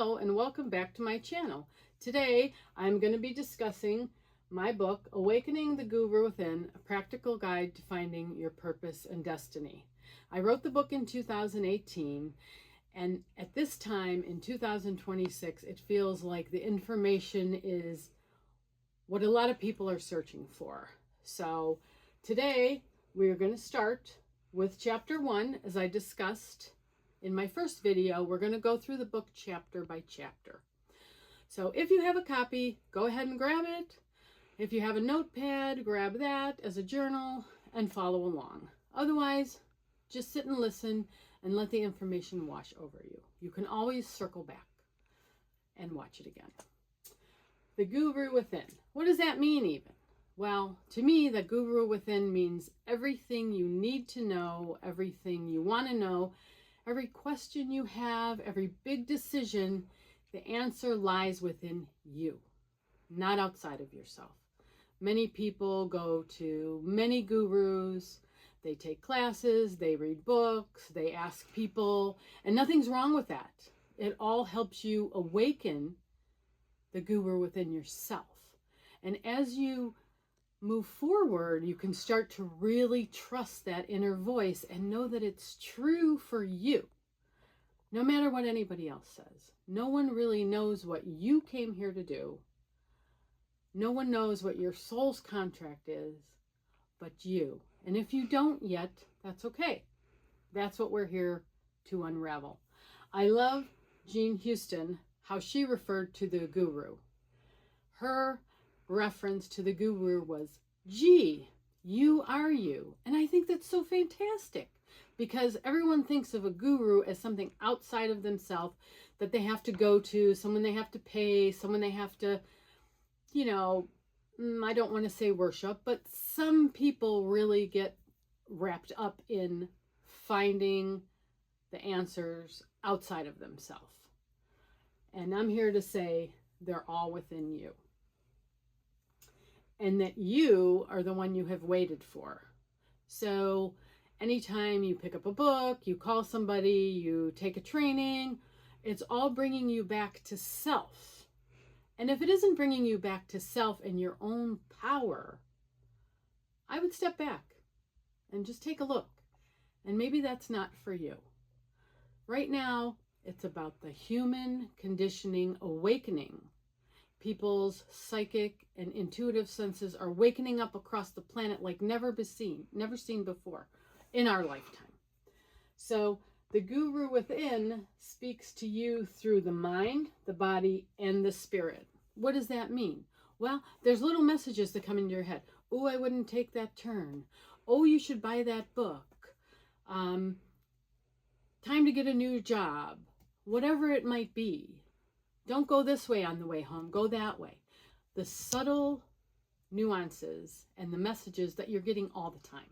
Hello and welcome back to my channel. Today I'm going to be discussing my book, Awakening the Guru Within, A Practical Guide to Finding Your Purpose and Destiny. I wrote the book in 2018, and at this time in 2026 it feels like the information is what a lot of people are searching for. So today we're going to start with chapter 1. As I discussed in my first video, we're going to go through the book chapter by chapter. So if you have a copy, go ahead and grab it. If you have a notepad, grab that as a journal and follow along. Otherwise, just sit and listen and let the information wash over you. You can always circle back and watch it again. The Guru Within. What does that mean even? Well, to me, the Guru Within means everything you need to know, everything you want to know, every question you have, every big decision, the answer lies within you, not outside of yourself. Many people go to many gurus, they take classes, they read books, they ask people, and nothing's wrong with that. It all helps you awaken the guru within yourself. And as you move forward, you can start to really trust that inner voice and know that it's true for you, no matter what anybody else says. No one really knows what you came here to do. No one knows what your soul's contract is but you. And if you don't yet, that's okay. That's what we're here to unravel. I love Jean Houston, how she referred to the guru. Her reference to the guru was, gee, you are you. And I think that's so fantastic, because everyone thinks of a guru as something outside of themselves that they have to go to, someone they have to pay, someone they have to, I don't want to say worship, but some people really get wrapped up in finding the answers outside of themselves. And I'm here to say they're all within you. And that you are the one you have waited for. So anytime you pick up a book, you call somebody, you take a training, it's all bringing you back to self. And if it isn't bringing you back to self and your own power, I would step back and just take a look. And maybe that's not for you. Right now, it's about the human conditioning awakening. People's psychic and intuitive senses are wakening up across the planet like never seen before in our lifetime. So the Guru Within speaks to you through the mind, the body, and the spirit. What does that mean? Well, there's little messages that come into your head. Oh, I wouldn't take that turn. Oh, you should buy that book. Time to get a new job. Whatever it might be. Don't go this way on the way home. Go that way. The subtle nuances and the messages that you're getting all the time.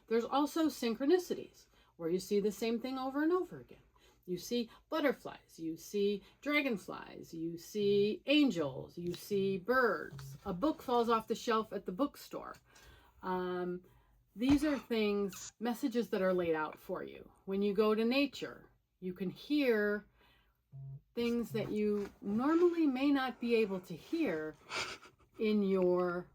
There's also synchronicities where you see the same thing over and over again. You see butterflies, you see dragonflies, you see angels, you see birds. A book falls off the shelf at the bookstore. These are things, messages that are laid out for you. When you go to nature, you can hear things that you normally may not be able to hear in your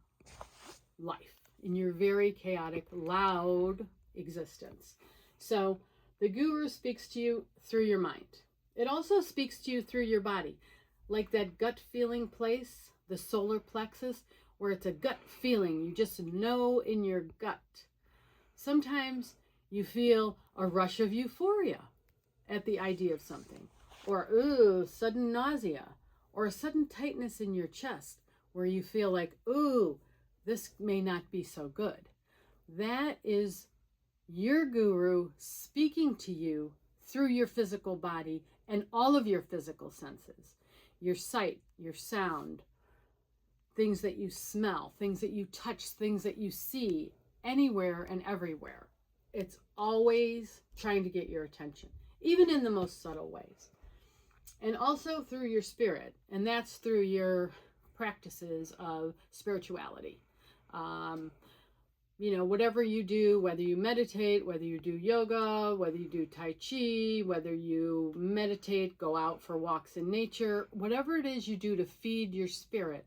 life, in your very chaotic, loud existence. So the guru speaks to you through your mind. It also speaks to you through your body, like that gut feeling place, the solar plexus, where it's a gut feeling. You just know in your gut. Sometimes you feel a rush of euphoria at the idea of something. Or, ooh, sudden nausea, or a sudden tightness in your chest where you feel like, ooh, this may not be so good. That is your guru speaking to you through your physical body and all of your physical senses. Your sight, your sound, things that you smell, things that you touch, things that you see, anywhere and everywhere. It's always trying to get your attention, even in the most subtle ways. And also through your spirit, and that's through your practices of spirituality. whatever you do, whether you meditate, whether you do yoga, whether you do Tai Chi, whether you meditate, go out for walks in nature, whatever it is you do to feed your spirit.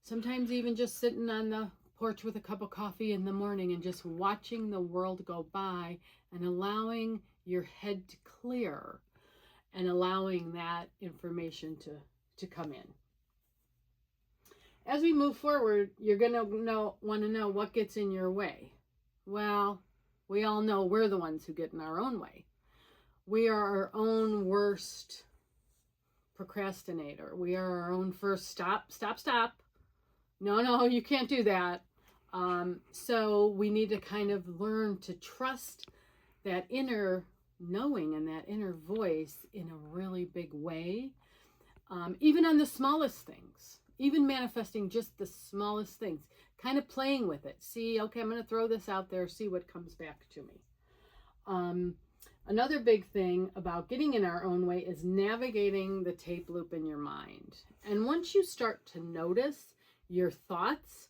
Sometimes even just sitting on the porch with a cup of coffee in the morning and just watching the world go by and allowing your head to clear and allowing that information to come in. As we move forward, you're going to want to know what gets in your way. Well, we all know we're the ones who get in our own way. We are our own worst procrastinator. We are our own first stop. No, you can't do that. So we need to kind of learn to trust that inner knowing and that inner voice in a really big way. Even on the smallest things. Even manifesting just the smallest things, kind of playing with it. See, okay, I'm going to throw this out there, see what comes back to me. Another big thing about getting in our own way is navigating the tape loop in your mind. And once you start to notice your thoughts,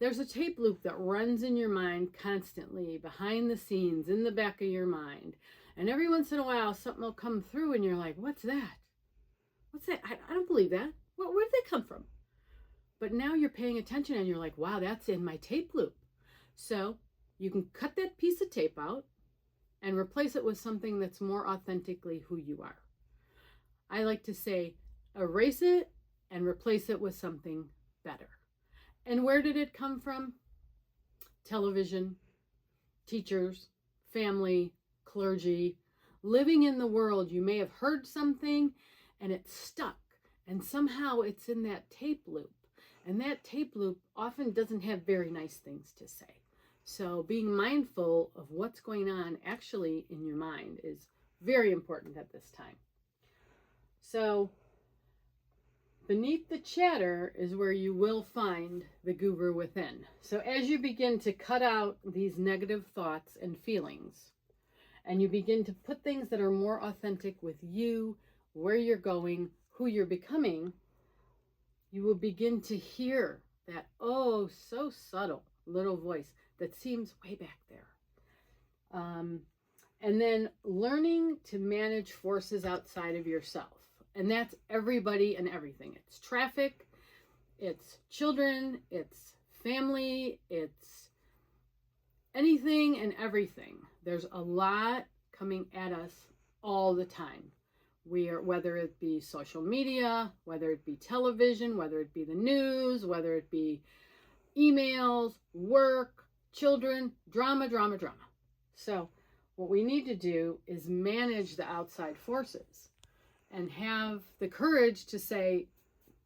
there's a tape loop that runs in your mind constantly, behind the scenes, in the back of your mind. And every once in a while, something will come through and you're like, what's that? What's that? I don't believe that. Where did that come from? But now you're paying attention and you're like, wow, that's in my tape loop. So you can cut that piece of tape out and replace it with something that's more authentically who you are. I like to say, erase it and replace it with something better. And where did it come from? Television, teachers, family, clergy. Living in the world, you may have heard something and it stuck. And somehow it's in that tape loop. And that tape loop often doesn't have very nice things to say. So being mindful of what's going on actually in your mind is very important at this time. So beneath the chatter is where you will find the guru within. So as you begin to cut out these negative thoughts and feelings, and you begin to put things that are more authentic with you, where you're going, who you're becoming, you will begin to hear that, oh, so subtle little voice that seems way back there. And then learning to manage forces outside of yourself. And that's everybody and everything. It's traffic, it's children, it's family, it's anything and everything. There's a lot coming at us all the time. Whether it be social media, whether it be television, whether it be the news, whether it be emails, work, children, drama. So what we need to do is manage the outside forces and have the courage to say,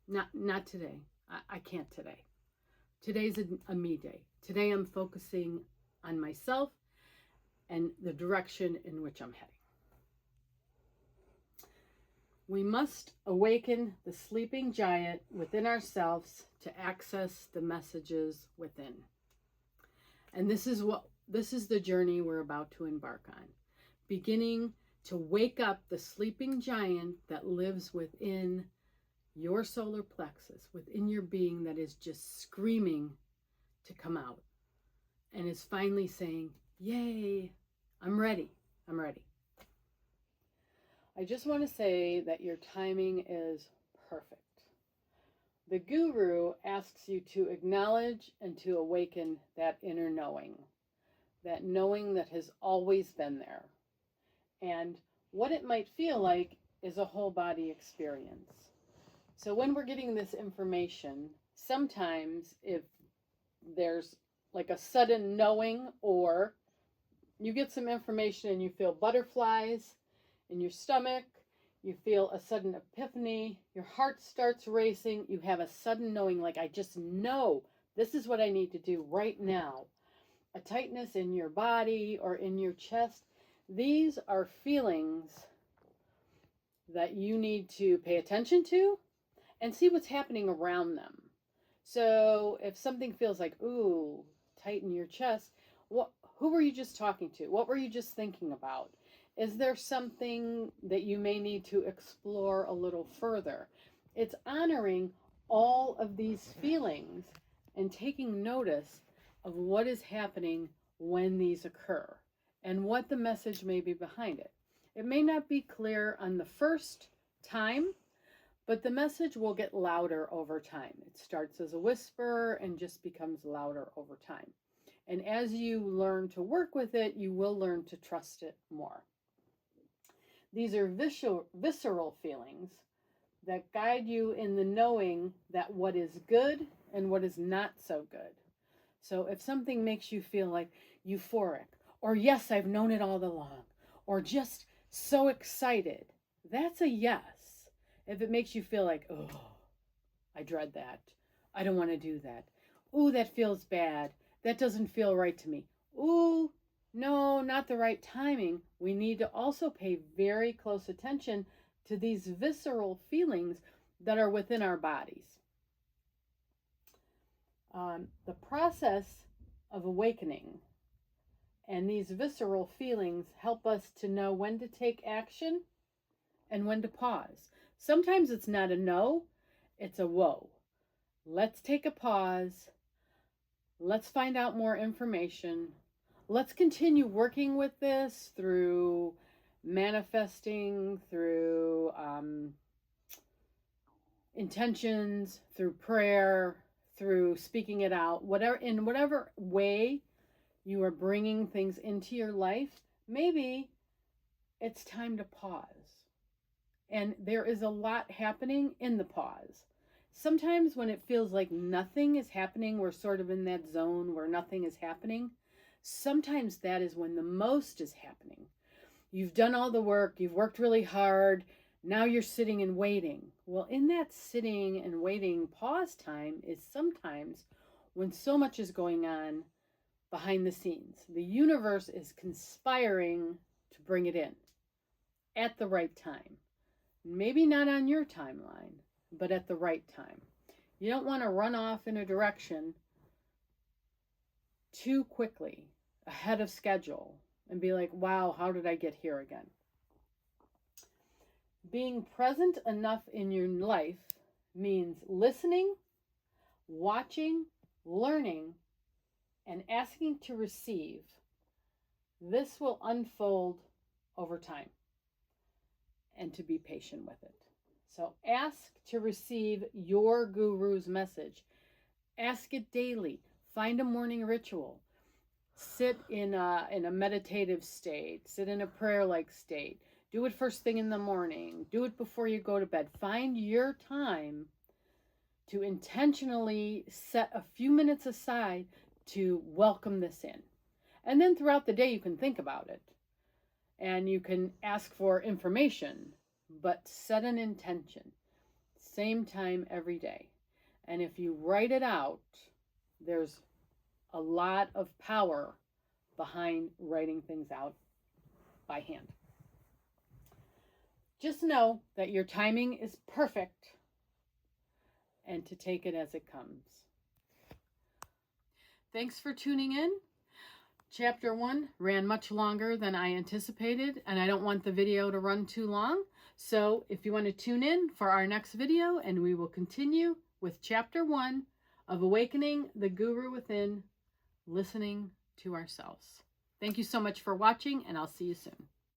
not today. I can't today. Today's a me day. Today I'm focusing on myself and the direction in which I'm heading. We must awaken the sleeping giant within ourselves to access the messages within. And this is the journey we're about to embark on. Beginning to wake up the sleeping giant that lives within your solar plexus, within your being, that is just screaming to come out and is finally saying, yay, I'm ready. I just want to say that your timing is perfect. The guru asks you to acknowledge and to awaken that inner knowing that has always been there. And what it might feel like is a whole body experience. So when we're getting this information, sometimes if there's like a sudden knowing, or you get some information and you feel butterflies in your stomach, you feel a sudden epiphany, your heart starts racing, you have a sudden knowing, like, I just know this is what I need to do right now. A tightness in your body or in your chest. These are feelings that you need to pay attention to and see what's happening around them. So if something feels like, ooh, tight in your chest, who were you just talking to? What were you just thinking about? Is there something that you may need to explore a little further? It's honoring all of these feelings and taking notice of what is happening when these occur and what the message may be behind it. It may not be clear on the first time, but the message will get louder over time. It starts as a whisper and just becomes louder over time. And as you learn to work with it, you will learn to trust it more. These are visceral feelings that guide you in the knowing that what is good and what is not so good. So if something makes you feel like euphoric, or yes, I've known it all along, or just so excited, that's a yes. If it makes you feel like, oh, I dread that, I don't want to do that, ooh, that feels bad, that doesn't feel right to me, ooh, no, not the right timing, we need to also pay very close attention to these visceral feelings that are within our bodies. The process of awakening and these visceral feelings help us to know when to take action and when to pause. Sometimes it's not a no, it's a whoa. Let's take a pause. Let's find out more information. Let's continue working with this through manifesting, through intentions, through prayer, through speaking it out, in whatever way you are bringing things into your life. Maybe it's time to pause. And there is a lot happening in the pause. Sometimes when it feels like nothing is happening, we're sort of in that zone where nothing is happening. Sometimes that is when the most is happening. You've done all the work, you've worked really hard, now you're sitting and waiting. Well, in that sitting and waiting pause time is sometimes when so much is going on behind the scenes. The universe is conspiring to bring it in at the right time. Maybe not on your timeline, but at the right time. You don't want to run off in a direction too quickly, ahead of schedule, and be like, wow, how did I get here again? Being present enough in your life means listening, watching, learning, and asking to receive. This will unfold over time, and to be patient with it. So ask to receive your guru's message. Ask it daily. Find a morning ritual. Sit in a meditative state. Sit in a prayer-like state. Do it first thing in the morning. Do it before you go to bed. Find your time to intentionally set a few minutes aside to welcome this in. And then throughout the day, you can think about it. And you can ask for information, but set an intention. Same time every day. And if you write it out, there's a lot of power behind writing things out by hand. Just know that your timing is perfect and to take it as it comes. Thanks for tuning in. Chapter 1 ran much longer than I anticipated, and I don't want the video to run too long. So if you want to tune in for our next video, and we will continue with Chapter 1 of Awakening the Guru Within, Listening to Ourselves. Thank you so much for watching, and I'll see you soon.